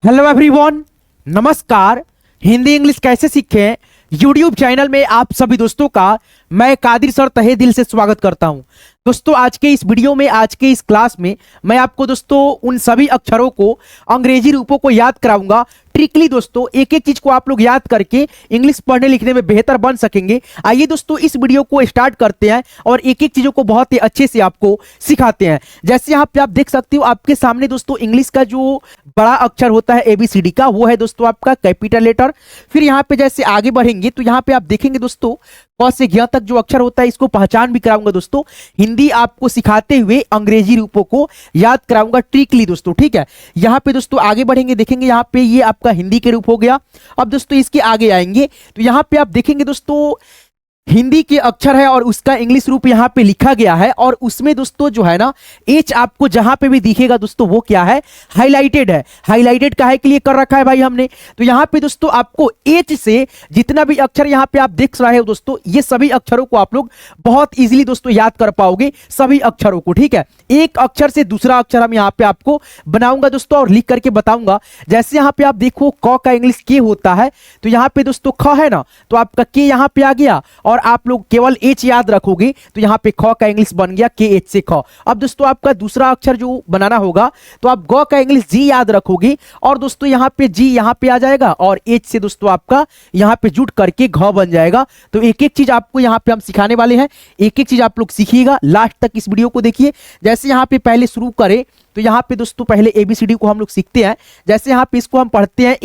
Hello everyone, नमस्कार। Hindi English कैसे सीखें यूट्यूब चैनल में आप सभी दोस्तों का मैं कादिर सर तहे दिल से स्वागत करता हूं। दोस्तों आज के इस वीडियो में, आज के इस क्लास में मैं आपको दोस्तों उन सभी अक्षरों को, अंग्रेजी रूपों को याद कराऊंगा ट्रिकली। दोस्तों एक एक चीज को आप लोग याद करके इंग्लिश पढ़ने लिखने में बेहतर बन सकेंगे। आइए दोस्तों इस वीडियो को स्टार्ट करते हैं और एक एक चीजों को बहुत ही अच्छे से आपको सिखाते हैं। जैसे यहाँ पे आप देख सकते हो आपके सामने दोस्तों इंग्लिश का जो बड़ा अक्षर होता है ABCD का, वो है दोस्तों आपका कैपिटल लेटर। फिर यहाँ पे जैसे आगे बढ़ेंगे तो यहाँ पे आप देखेंगे दोस्तों क से ज्ञ तक जो अक्षर होता है इसको पहचान भी कराऊंगा दोस्तों। हिंदी आपको सिखाते हुए अंग्रेजी रूपों को याद कराऊंगा ट्रिकली दोस्तों, ठीक है। यहाँ पे दोस्तों आगे बढ़ेंगे, देखेंगे यहाँ पे ये आपका हिंदी के रूप हो गया। अब दोस्तों इसके आगे आएंगे तो यहाँ पे आप देखेंगे दोस्तों हिंदी के अक्षर है और उसका इंग्लिश रूप यहाँ पे लिखा गया है, और उसमें दोस्तों जो है ना एच आपको जहां पे भी दिखेगा दोस्तों वो क्या है, हाईलाइटेड है। हाईलाइटेड काहे के लिए कर रखा है भाई हमने, तो यहाँ पे दोस्तों आपको एच से जितना भी अक्षर यहाँ पे आप देख रहे हो दोस्तों, ये सभी अक्षरों को आप लोग बहुत इजीली दोस्तों याद कर पाओगे, सभी अक्षरों को, ठीक है। एक अक्षर से दूसरा अक्षर हम यहाँ पे आपको बनाऊंगा दोस्तों और लिख करके बताऊंगा। जैसे यहाँ पे आप देखो क का इंग्लिश के होता है, तो यहाँ पे दोस्तों ख है ना, तो आपका के यहाँ पे आ गया और आप लोग केवल एच याद रखोगे तो यहाँ पे ख का इंग्लिश बन गया के एच से ख। अब दोस्तों आपका दूसरा अक्षर जो बनाना होगा तो आप ग का इंग्लिश जी याद रखोगे और दोस्तों यहाँ पे जी यहाँ पे आ जाएगा और एच से दोस्तों आपका यहाँ पे जुट करके घ बन जाएगा। तो एक एक चीज आपको यहाँ पे हम सिखाने वाले हैं, एक एक चीज आप लोग सीखिएगा, लास्ट तक इस वीडियो को देखिए। जैसे यहाँ पे पहले शुरू करें तो यहाँ पे दोस्तों पहले ABCD को हम लोग सीखते हैं। जैसे यहाँ पे इसको हम पढ़ते हैं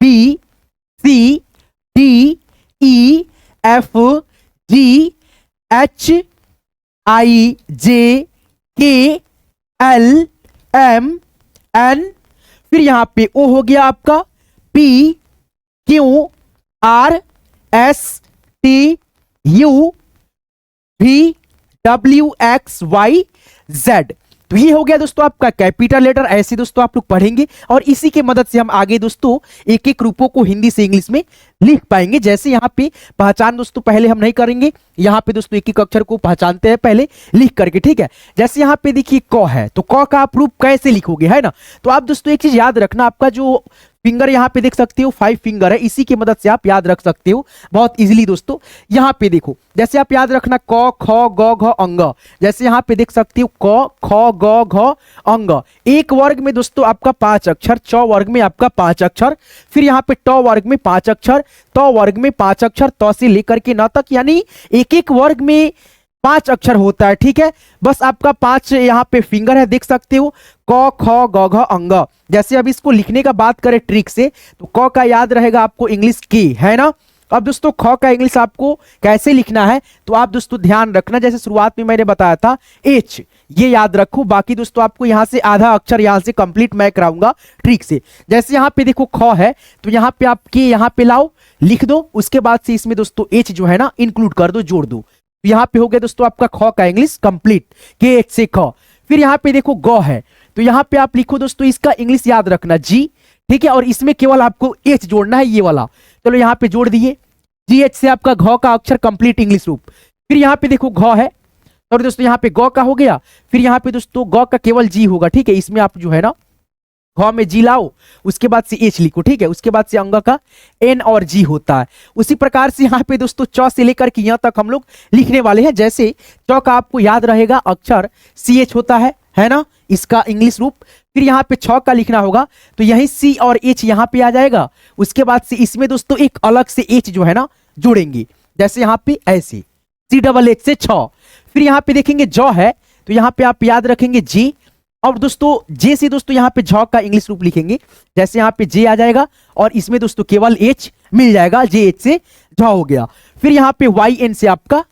ABCDEFGHIJKLMN। फिर यहाँ पे O हो गया आपका PQRSTUVWXYZ। तो ये हो गया दोस्तों आपका कैपिटल लेटर। ऐसे दोस्तों आप लोग पढ़ेंगे और इसी के मदद से हम आगे दोस्तों एक एक रूपों को हिंदी से इंग्लिश में लिख पाएंगे। जैसे यहाँ पे पहचान दोस्तों पहले हम नहीं करेंगे, यहाँ पे दोस्तों एक एक अक्षर को पहचानते हैं पहले लिख करके, ठीक है। जैसे यहाँ पे देखिए क है, तो क का आप रूप कैसे लिखोगे, है ना। तो आप दोस्तों एक चीज याद रखना, आपका जो फिंगर यहाँ पे देख सकते हो 5 फिंगर है, इसी की मदद से आप याद रख सकते हो बहुत इजीली दोस्तों। यहाँ पे देखो जैसे आप याद रखना क ख ग घ अंग, जैसे यहाँ पे देख सकते हो क ख ग घ अंग। एक वर्ग में दोस्तों आपका 5 अक्षर, च वर्ग में आपका 5 अक्षर, फिर यहाँ पे ट वर्ग में 5 अक्षर, त वर्ग में 5 अक्षर, त से लेकर के न तक, यानी एक एक वर्ग में 5 अक्षर होता है, ठीक है। बस आपका 5 यहाँ पे फिंगर है, देख सकते हो क ख ग घ अंग। जैसे अब इसको लिखने का बात करें ट्रिक से, तो क का याद रहेगा आपको इंग्लिश के, है ना। अब दोस्तों ख का इंग्लिश आपको कैसे लिखना है तो आप दोस्तों ध्यान रखना, जैसे शुरुआत में मैंने बताया था एच, ये याद रखो। बाकी दोस्तों आपको यहाँ से आधा अक्षर यहाँ से कंप्लीट मैं कराऊंगा ट्रिक से। जैसे यहाँ पे देखो ख है, तो यहाँ पे आप के यहाँ पे लाओ, लिख दो, उसके बाद से इसमें दोस्तों एच जो है ना इंक्लूड कर दो, जोड़ दो। तो यहाँ पे हो गया दोस्तों आपका ख का इंग्लिश कंप्लीट, के एच से ख। फिर यहाँ पे देखो ग है, तो यहाँ पे आप लिखो दोस्तों इसका इंग्लिश याद रखना जी, ठीक है, और इसमें केवल आपको एच जोड़ना है, ये वाला। चलो यहाँ पे जोड़ दिए, GH से आपका घ का अक्षर कंप्लीट इंग्लिश रूप। फिर यहाँ पे देखो घ है और दोस्तों यहाँ पे ग का हो गया, फिर यहाँ पे दोस्तों ग का केवल जी होगा, ठीक है। इसमें आप जो है ना घ में जी लाओ, उसके बाद से एच लिखो, ठीक है। उसके बाद से अंग का एन और जी होता है। उसी प्रकार से यहाँ पे दोस्तों च से लेकर के यहाँ तक हम लोग लिखने वाले हैं। जैसे च का आपको याद रहेगा अक्षर CH होता है ना, इसका इंग्लिश रूप। फिर यहाँ पे छ का लिखना होगा तो यही C और H यहाँ पे आ जाएगा। उसके बाद से इसमें दोस्तों एक अलग से H जो है ना जोड़ेंगे, जैसे यहाँ पे ऐसे CH से छ। फिर यहाँ पे देखेंगे ज है, तो यहाँ पे आप याद रखेंगे जी, और दोस्तों जे से दोस्तों यहाँ पे झ का इंग्लिश रूप लिखेंगे, जैसे यहाँ पे जे आ जाएगा और इसमें दोस्तों केवल एच मिल जाएगा, जे एच से झ हो गया। फिर यहाँ पे वाई एन से आपका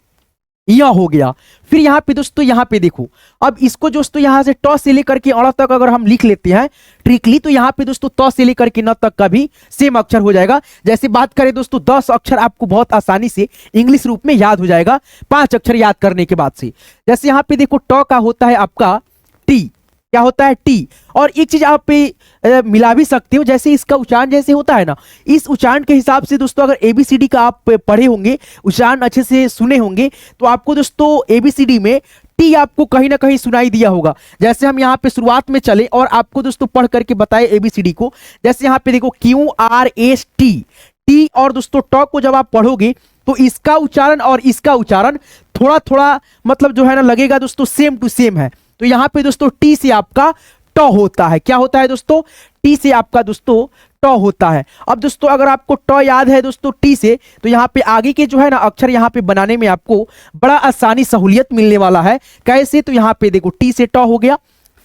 यह हो गया। फिर यहाँ पे दोस्तों यहाँ पे देखो, अब इसको दोस्तों यहाँ से ट से लेकर के अड़ तक अगर हम लिख लेते हैं ट्रिकली, तो यहाँ पे दोस्तों त से लेकर के न तक का भी सेम अक्षर हो जाएगा। जैसे बात करें दोस्तों 10 अक्षर आपको बहुत आसानी से इंग्लिश रूप में याद हो जाएगा 5 अक्षर याद करने के बाद से। जैसे यहाँ पे देखो ट का होता है आपका टी, क्या होता है टी। और एक चीज आप मिला भी सकते हो, जैसे इसका उच्चारण जैसे होता है ना, इस उच्चारण के हिसाब से दोस्तों अगर एबीसीडी का आप पढ़े होंगे, उच्चारण अच्छे से सुने होंगे, तो आपको दोस्तों एबीसीडी में टी आपको कहीं ना कहीं सुनाई दिया होगा। जैसे हम यहाँ पे शुरुआत में चले और आपको दोस्तों पढ़ करके बताए एबीसीडी को। जैसे यहाँ पे देखो QRST, टी और दोस्तों ट को जब आप पढ़ोगे तो इसका उच्चारण और इसका उच्चारण थोड़ा थोड़ा मतलब जो है ना लगेगा दोस्तों सेम टू सेम है। तो यहाँ पे दोस्तों टी से आपका ट होता है। क्या होता है दोस्तों? टी से आपका दोस्तों ट होता है। अब दोस्तों अगर आपको ट याद है दोस्तों टी से, तो यहाँ पे आगे के जो है ना अक्षर यहाँ पे बनाने में आपको बड़ा आसानी सहूलियत मिलने वाला है। कैसे? तो यहाँ पे देखो टी से ट हो गया,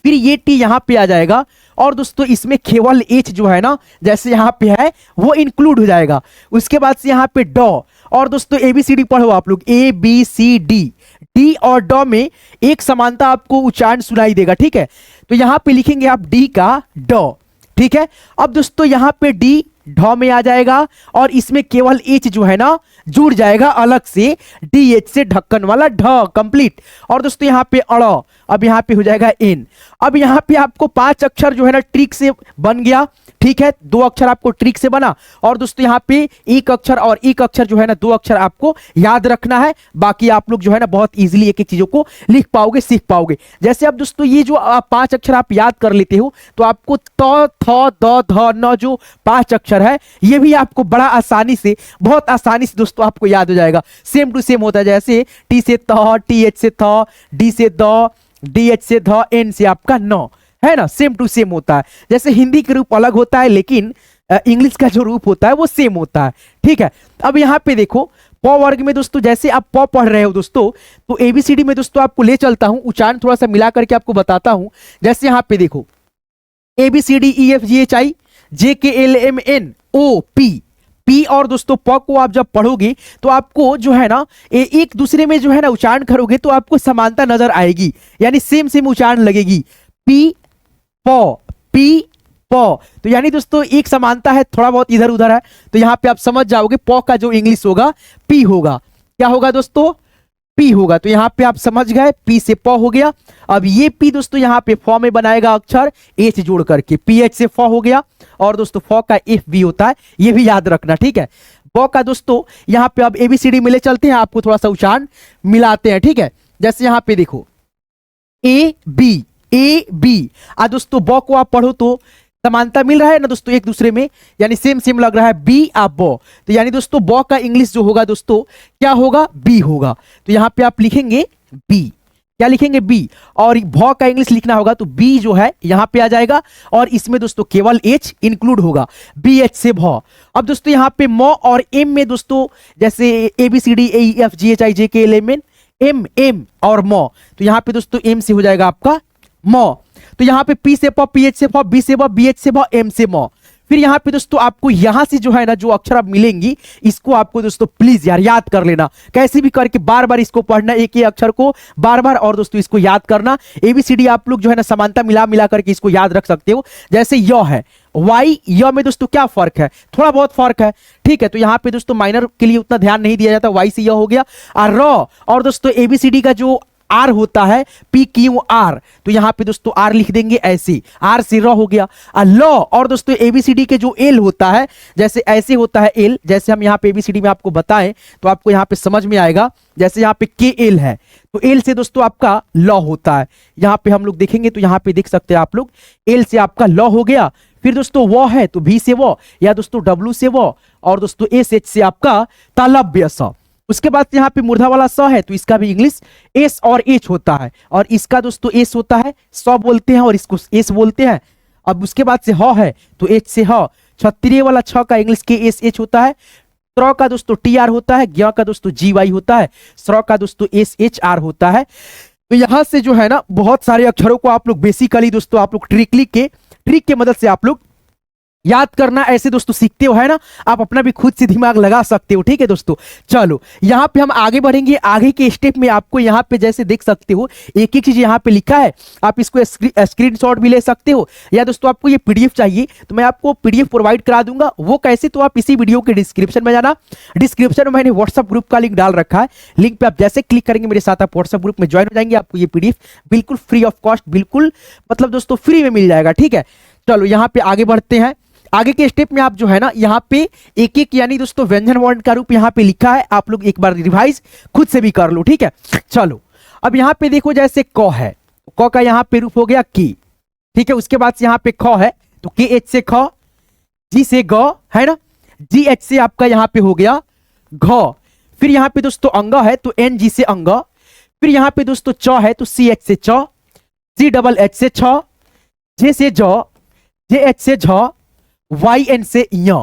फिर ये टी यहाँ पे आ जाएगा और दोस्तों इसमें केवल एच जो है ना जैसे यहाँ पे है वो इंक्लूड हो जाएगा। उसके बाद से यहाँ पे ड, और दोस्तों एबीसीडी पढ़ो आप लोग, ABCD, डी और ड में एक समानता आपको उच्चारण सुनाई देगा। ठीक है, तो यहां पे लिखेंगे आप डी का ड। ठीक है, अब दोस्तों यहां पे डी ढ में आ जाएगा और इसमें केवल एच जो है ना जुड़ जाएगा अलग से, डी एच से ढक्कन वाला ढ कंप्लीट। और दोस्तों यहां पे अड़, अब यहां पे हो जाएगा एन। अब यहां पे आपको 5 अक्षर जो है ना ट्रिक से बन गया। ठीक है, 2 अक्षर आपको ट्रिक से बना, और दोस्तों यहाँ पे एक अक्षर और एक अक्षर जो है ना 2 अक्षर आपको याद रखना है। बाकी आप लोग जो है ना बहुत इजीली एक एक चीजों को लिख पाओगे, सीख पाओगे। जैसे अब दोस्तों ये जो 5 अक्षर आप याद कर लेते हो, तो आपको त थ द ध न जो 5 अक्षर है ये भी आपको बड़ा आसानी से, बहुत आसानी से दोस्तों आपको याद हो जाएगा। सेम टू सेम होता है, जैसे टी से त, टी एच से थ, डी से द, डी एच से ध, एन से आपका न, है ना, सेम टू सेम होता है। जैसे हिंदी का रूप अलग होता है लेकिन इंग्लिश का जो रूप होता है वो सेम होता है। ठीक है, अब यहाँ पे देखो प वर्ग में दोस्तों जैसे आप प पढ़ रहे हो दोस्तों, तो एबीसीडी में दोस्तों आपको ले चलता हूं, उच्चारण थोड़ा सा मिला करके आपको बताता हूं। जैसे यहाँ पे देखो ABCDEFGHI JKLMNOP, पी और दोस्तों प को आप जब पढ़ोगे तो आपको जो है ना एक दूसरे में जो है ना उच्चारण करोगे तो आपको समानता नजर आएगी, यानी सेम सेम उच्चारण लगेगी। पी प, पी प, तो यानी दोस्तों एक समानता है, थोड़ा बहुत इधर उधर है, तो यहां पे आप समझ जाओगे प का जो इंग्लिश होगा पी होगा। क्या होगा दोस्तों? पी होगा। तो यहां पे आप समझ गए, पी से प हो गया। अब ये पी दोस्तों यहां पे फ में बनाएगा अक्षर एच जोड़ करके, पीएच से फ हो गया, और दोस्तों फ का एफ भी होता है, ये भी याद रखना। ठीक है, ब का दोस्तों यहां पे अब एबीसीडी में ले चलते हैं, आपको थोड़ा सा उच्चारण मिलाते हैं। ठीक है, जैसे यहां पे देखो ए बी, ए बी, दोस्तों ब को आप पढ़ो तो समानता मिल रहा है ना दोस्तों एक दूसरे में, यानी सेम सेम लग रहा है, बी आप ब, तो यानी दोस्तों ब का इंग्लिश जो होगा दोस्तों क्या होगा? बी होगा। तो यहां पे आप लिखेंगे बी, क्या लिखेंगे? बी, और भ का इंग्लिश लिखना होगा तो बी जो है यहां पे आ जाएगा, और इसमें दोस्तों केवल एच इंक्लूड होगा, बी एच से भ। अब दोस्तों यहां पे म और एम में दोस्तों जैसे ABCDEFGHIJKLMN, एम एम और म, तो यहां पे दोस्तों एम से हो जाएगा आपका म। तो यहां पे पी से प, पीएच से फ, बी से ब, बीएच से भ, एम से म। फिर यहां पे दोस्तों आपको यहां से जो है ना जो अक्षर अब मिलेंगी, इसको आपको दोस्तों प्लीज यार याद कर लेना, कैसे भी करके बार बार इसको पढ़ना, एक ही अक्षर को बार बार, और दोस्तों इसको याद करना। एबीसीडी आप लोग जो है ना समानता मिला मिला करके इसको याद रख सकते हो। जैसे य है, वाई य में दोस्तों क्या फर्क है? थोड़ा बहुत फर्क है। ठीक है, तो यहाँ पे दोस्तों माइनर के लिए उतना ध्यान नहीं दिया जाता, वाई से य हो गया। और दोस्तों एबीसीडी का जो आर होता है PQR, तो यहां पे दोस्तों आर लिख देंगे ऐसे, आर से र हो गया। ल, और दोस्तों एबीसीडी के जो एल होता है जैसे ऐसे होता है एल, जैसे हम यहाँ पे एबीसीडी में आपको बताएं तो आपको यहाँ पे समझ में आएगा। जैसे यहाँ पे KL है तो एल से दोस्तों आपका ल होता है, यहाँ पे हम लोग देखेंगे तो यहाँ पे देख सकते हैं आप लोग, एल से आपका ल हो गया। फिर दोस्तों वो है तो भी से वो, या दोस्तों डब्ल्यू से वो, और दोस्तों एस एच से आपका तालव्य स। उसके बाद यहाँ पे मूर्धा वाला स है तो इसका भी इंग्लिश एस और एच होता है, और इसका दोस्तों एस होता है, स बोलते हैं और इसको एस बोलते हैं। अब उसके बाद से ह है तो एच से ह, क्षत्रिय वाला छ का इंग्लिश के एस एच होता है, त्र का दोस्तों टी आर होता है, ज्ञ का दोस्तों जी वाई होता है, स्र का दोस्तों एस एच आर होता है। तो यहां से जो है ना बहुत सारे अक्षरों को आप लोग बेसिकली दोस्तों आप लोग ट्रिक के मदद से आप लोग याद करना ऐसे दोस्तों सीखते हो, है ना। आप अपना भी खुद से दिमाग लगा सकते हो, ठीक है दोस्तों। चलो यहाँ पे हम आगे बढ़ेंगे। आगे के स्टेप में आपको यहाँ पे जैसे देख सकते हो एक एक चीज यहाँ पे लिखा है, आप इसको स्क्रीनशॉट भी ले सकते हो, या दोस्तों आपको ये पीडीएफ चाहिए तो मैं आपको पीडीएफ प्रोवाइड करा दूंगा। वो कैसे, तो आप इसी वीडियो के डिस्क्रिप्शन में जाना, डिस्क्रिप्शन में मैंने व्हाट्सएप ग्रुप का लिंक डाल रखा है, लिंक पे आप जैसे क्लिक करेंगे मेरे साथ आप व्हाट्सएप ग्रुप में ज्वाइन हो जाएंगे। आपको ये पीडीएफ बिल्कुल फ्री ऑफ कॉस्ट, बिल्कुल मतलब दोस्तों फ्री में मिल जाएगा, ठीक है। चलो यहाँ पे आगे बढ़ते हैं। आगे के स्टेप में आप जो है ना यहाँ पे एक एक यानी दोस्तों व्यंजन वर्ण का रूप यहाँ पे लिखा है, आप लोग एक बार रिवाइज खुद से भी कर लो, ठीक है। चलो अब यहाँ पे देखो जैसे क है, क का यहाँ पे रूप हो गया की, ठीक है। उसके बाद से यहाँ पे ख है तो के एच से ख, जी से ग, है ना, जी एच से आपका यहाँ पे हो गया घ। फिर यहाँ पे दोस्तों अंग है तो एन जी से अंग। फिर यहाँ पे दोस्तों च है तो सी एच से च, सी डबल एच से छ, जे से ज, जे एच से झ, वाई एन से य।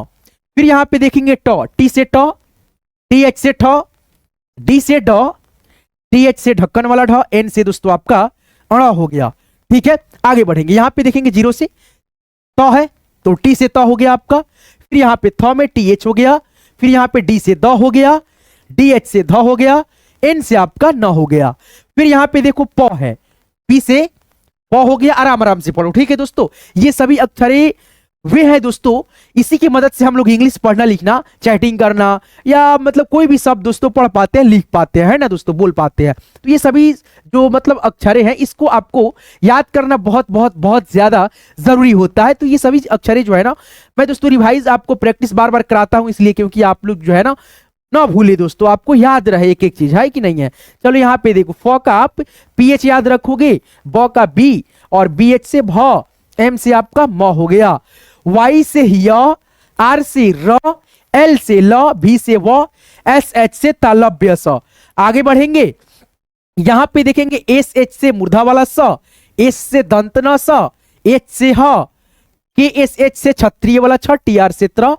फिर यहां पे देखेंगे ट, टी से ट, टी एच से ठ, डी से ड, टी एच से ढक्कन वाला ढ, एन से दोस्तों आपका अड़ा हो गया, ठीक है। आगे बढ़ेंगे, यहां पे देखेंगे जीरो से त है तो टी से त हो गया आपका। फिर यहां पे थ में टी एच हो गया। फिर यहां पे डी से द हो गया, डी एच से ध हो गया, एन से आपका न हो गया। फिर यहां पे देखो प है, पी से प हो गया। आराम आराम से पढ़ो, ठीक है दोस्तों। ये सभी अक्षरे वे है दोस्तों, इसी की मदद से हम लोग इंग्लिश पढ़ना लिखना, चैटिंग करना या मतलब कोई भी शब्द दोस्तों पढ़ पाते हैं, लिख पाते हैं, है ना दोस्तों, बोल पाते हैं। तो ये सभी जो मतलब अक्षरे हैं इसको आपको याद करना बहुत बहुत बहुत ज्यादा जरूरी होता है। तो ये सभी अक्षरे जो है ना मैं दोस्तों रिवाइज आपको प्रैक्टिस बार बार कराता हूं, इसलिए क्योंकि आप लोग जो है ना भूले दोस्तों, आपको याद रहे एक एक चीज, है कि नहीं है। चलो यहाँ पे देखो फ का आप पीएच याद रखोगे, ब का बी और बी एच से भ, एम से आपका म हो गया, वाई से य, आर से र, एल से ल, भी से व, एस एच से तालव्य स। आगे बढ़ेंगे, यहां पे देखेंगे एस एच से मूर्धा वाला स, एस से दंत न स, एच से ह, के एस एच से क्षत्रिय वाला छ, टी आर से त्र,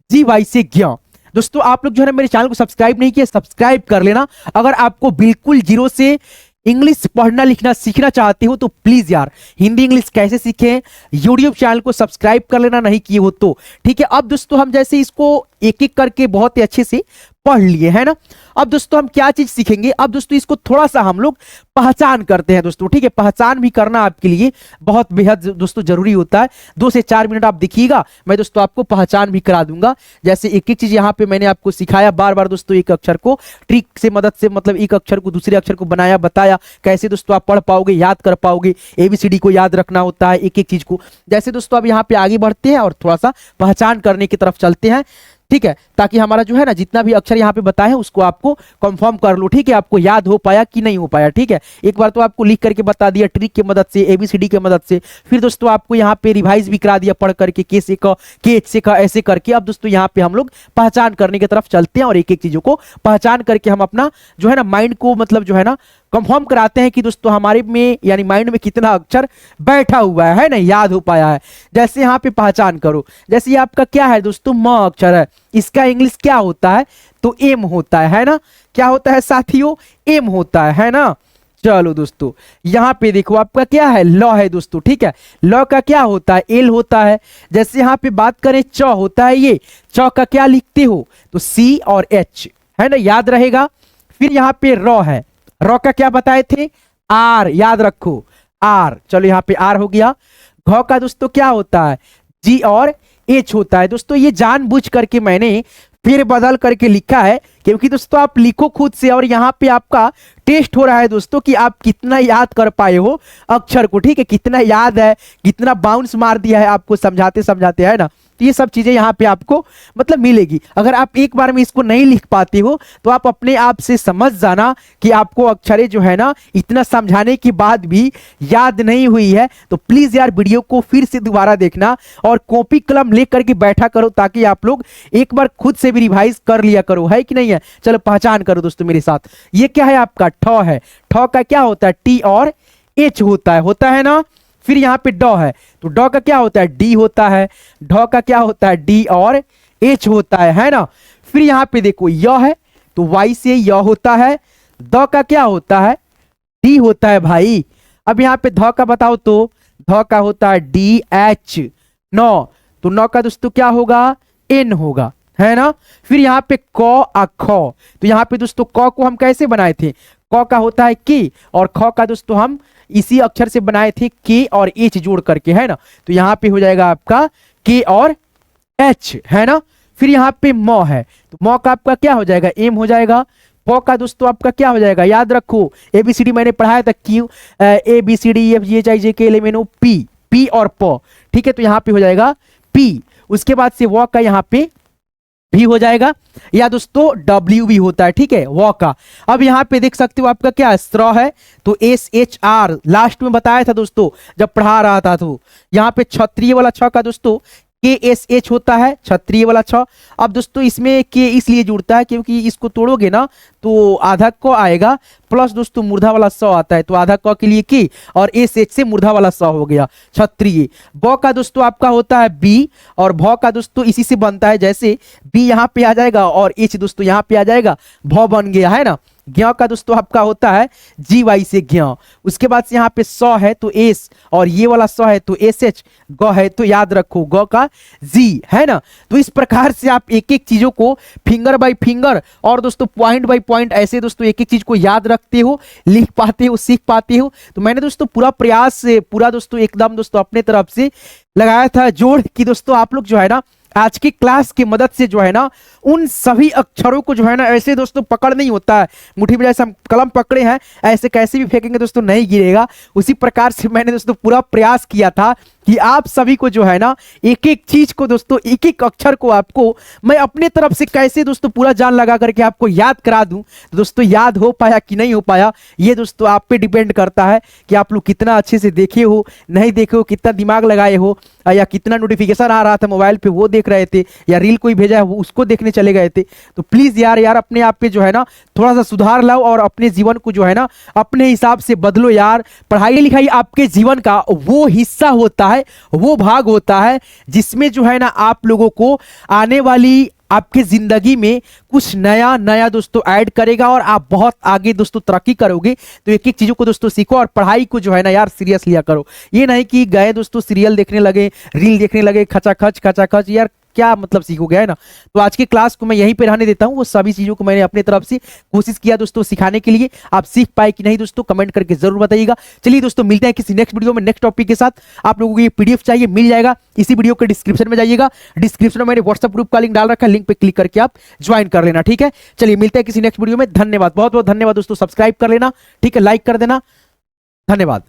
जी वाई से ज्ञ। दोस्तों आप लोग जो है ना मेरे चैनल को सब्सक्राइब नहीं किया, सब्सक्राइब कर लेना। अगर आपको बिल्कुल जीरो से इंग्लिश पढ़ना लिखना सीखना चाहते हो तो प्लीज यार हिंदी इंग्लिश कैसे सीखें, यूट्यूब चैनल को सब्सक्राइब कर लेना, नहीं किए हो तो, ठीक है। अब दोस्तों हम जैसे इसको एक एक करके बहुत ही अच्छे से पढ़ लिए, है ना। अब दोस्तों हम क्या चीज सीखेंगे, अब दोस्तों इसको थोड़ा सा हम लोग पहचान करते हैं दोस्तों, ठीक है। पहचान भी करना आपके लिए बहुत बेहद दोस्तों जरूरी होता है। 2 से 4 मिनट आप देखिएगा, मैं दोस्तों आपको पहचान भी करा दूंगा। जैसे एक एक चीज यहाँ पे मैंने आपको सिखाया बार बार दोस्तों, एक अक्षर को ट्रिक से मदद से मतलब एक अक्षर को दूसरे अक्षर को बनाया, बताया कैसे दोस्तों आप पढ़ पाओगे, याद कर पाओगे। एबीसीडी को याद रखना होता है एक एक चीज को। जैसे दोस्तों अब यहाँ पे आगे बढ़ते हैं और थोड़ा सा पहचान करने की तरफ चलते हैं, ठीक है, ताकि हमारा जो है ना जितना भी अक्षर यहाँ पे बताए हैं उसको आपको कंफर्म कर लो, ठीक है। आपको याद हो पाया कि नहीं हो पाया, ठीक है। एक बार तो आपको लिख करके बता दिया ट्रिक की मदद से, एबीसीडी की मदद से। फिर दोस्तों आपको यहाँ पे रिवाइज भी करा दिया पढ़ करके, के से क, के एच से क, ऐसे करके। अब दोस्तों यहाँ पे हम लोग पहचान करने की तरफ चलते हैं और एक एक चीजों को पहचान करके हम अपना जो है ना माइंड को मतलब जो है ना कंफर्म कराते हैं कि दोस्तों हमारे में यानी माइंड में कितना अक्षर बैठा हुआ है ना, याद हो पाया है। जैसे यहाँ पे पहचान करो, जैसे ये आपका क्या है दोस्तों, म अक्षर है, इसका इंग्लिश क्या होता है तो एम होता है ना। क्या होता है साथियों, एम होता है ना। चलो दोस्तों यहाँ पे देखो आपका क्या है, ल है दोस्तों, ठीक है। ल का क्या होता है, एल होता है। जैसे यहाँ पे बात करें च होता है, ये च का क्या लिखते हो तो सी और एच, है ना, याद रहेगा। फिर यहाँ पे र है, र का क्या बताए थे, आर, याद रखो आर। चलो यहाँ पे आर हो गया। घ का दोस्तों क्या होता है, जी और एच होता है। दोस्तों ये जानबूझ करके मैंने फिर बदल करके लिखा है क्योंकि दोस्तों आप लिखो खुद से और यहाँ पे आपका टेस्ट हो रहा है दोस्तों कि आप कितना याद कर पाए हो अक्षर को, ठीक है, कितना याद है, कितना बाउंस मार दिया है आपको समझाते समझाते, है ना। तो ये सब चीजें यहाँ पे आपको मतलब मिलेगी। अगर आप एक बार में इसको नहीं लिख पाते हो तो आप अपने आप से समझ जाना कि आपको अक्षरे जो है ना इतना समझाने के बाद भी याद नहीं हुई है। तो प्लीज यार वीडियो को फिर से दोबारा देखना और कॉपी कलम ले करके बैठा करो ताकि आप लोग एक बार खुद से भी रिवाइज कर लिया करो, है कि नहीं है। चलो पहचान करो दोस्तों मेरे साथ। ये क्या है आपका ठ है, ठ का क्या होता है, टी और एच होता है ना। फिर यहाँ पे ड है तो ड का क्या होता है, डी होता है। ढ का क्या होता है, डी और एच होता है ना। फिर यहाँ पे देखो य है तो वाई से य होता है। द का क्या होता है, डी होता है भाई। अब यहाँ पे ध का बताओ तो ध का होता है डी एच, नो तो 9 का दोस्तों क्या होगा, एन होगा, है ना। फिर यहाँ पे क आ ख, तो यहाँ पे दोस्तों क को हम कैसे बनाए थे, क का होता है के और ख का दोस्तों हम इसी अक्षर से बनाए थे के और एच जोड़ करके, है ना। तो यहाँ पे हो जाएगा आपका के और एच, है ना। फिर यहाँ पे म है, तो म का आपका क्या हो जाएगा, एम हो जाएगा। प का दोस्तों आपका क्या हो जाएगा, याद रखो एबीसीडी मैंने पढ़ाया था, Q A B C D F G H I J K L M N O P, P और प, ठीक है। तो यहाँ पे हो जाएगा पी, उसके बाद से व का यहाँ पे भी हो जाएगा, या दोस्तों डब्ल्यू भी होता है, ठीक है, व का। अब यहाँ पे देख सकते हो आपका क्या स्त्र है, तो एस एच आर, लास्ट में बताया था दोस्तों जब पढ़ा रहा था। तो यहाँ पे क्षत्रिय वाला छ का दोस्तों के एस एच होता है, क्षत्रिय वाला छ। अब दोस्तों इसमें के इसलिए जुड़ता है क्योंकि इसको तोड़ोगे ना तो आधा क आएगा, प्लस दोस्तों मूर्धा वाला स आता है, तो आधा क के लिए के और एस एच से मूर्धा वाला स हो गया क्षत्रिय। ब का दोस्तों आपका होता है बी और भ का दोस्तों इसी से बनता है, जैसे बी यहाँ पे आ जाएगा और एच दोस्तों यहाँ पे आ जाएगा, भ बन गया, है ना। ज्ञ का दोस्तों आपका होता है जी वाई से ज्ञ, उसके बाद से यहाँ पे स है तो एस और ये वाला स है तो एस एच, ग है तो याद रखो ग का जी, है ना। तो इस प्रकार से आप एक एक चीजों को फिंगर बाय फिंगर और दोस्तों पॉइंट बाय पॉइंट ऐसे दोस्तों एक एक चीज को याद रखते हो, लिख पाते हो, सीख पाते हो। तो मैंने दोस्तों पूरा प्रयास से पूरा दोस्तों एकदम दोस्तों अपने तरफ से लगाया था जोड़ कि दोस्तों आप लोग जो है ना आज की क्लास की मदद से जो है ना उन सभी अक्षरों को जो है ना ऐसे दोस्तों पकड़ नहीं होता है, मुट्ठी में जैसे हम कलम पकड़े हैं ऐसे कैसे भी फेंकेंगे दोस्तों नहीं गिरेगा। उसी प्रकार से मैंने दोस्तों पूरा प्रयास किया था कि आप सभी को जो है ना एक एक चीज को दोस्तों एक एक अक्षर को आपको मैं अपने तरफ से कैसे दोस्तों पूरा जान लगा करके आपको याद करा दूं। तो दोस्तों याद हो पाया कि नहीं हो पाया ये दोस्तों आप पे डिपेंड करता है कि आप लोग कितना अच्छे से देखे हो, नहीं देखे हो, कितना दिमाग लगाए हो, या कितना नोटिफिकेशन आ रहा था मोबाइल पे वो देख रहे थे, या रील कोई भेजा है वो उसको देखने चले गए थे। तो प्लीज यार अपने आप पे जो है ना थोड़ा सा सुधार लाओ और अपने जीवन को जो है ना अपने हिसाब से बदलो यार। पढ़ाई लिखाई आपके जीवन का वो हिस्सा होता है, वो भाग होता है जिसमें जो है ना आप लोगों को आने वाली आपके जिंदगी में कुछ नया नया दोस्तों ऐड करेगा और आप बहुत आगे दोस्तों तरक्की करोगे। तो एक एक चीजों को दोस्तों सीखो और पढ़ाई को जो है ना यार सीरियस लिया करो। ये नहीं कि गए दोस्तों सीरियल देखने लगे, रील देखने लगे, खचाखच यार क्या मतलब सीखोगे, है ना। तो आज की क्लास को मैं यहीं पे रहने देता हूं, वो सभी चीजों को मैंने अपने तरफ से कोशिश किया दोस्तों सिखाने के लिए। आप सीख पाए कि नहीं दोस्तों कमेंट करके जरूर बताइएगा। चलिए दोस्तों मिलते हैं किसी नेक्स्ट वीडियो में नेक्स्ट टॉपिक के साथ। आप लोगों को ये पीडीएफ चाहिए मिल जाएगा, इसी वीडियो के डिस्क्रिप्शन में जाइएगा, डिस्क्रिप्शन में मैंने व्हाट्सएप ग्रुप का लिंक डाल रखा है, लिंक पे क्लिक करके आप ज्वाइन कर लेना, ठीक है। चलिए मिलते हैं किसी नेक्स्ट वीडियो में, धन्यवाद, बहुत बहुत धन्यवाद दोस्तों, सब्सक्राइब कर लेना, ठीक है, लाइक कर देना, धन्यवाद।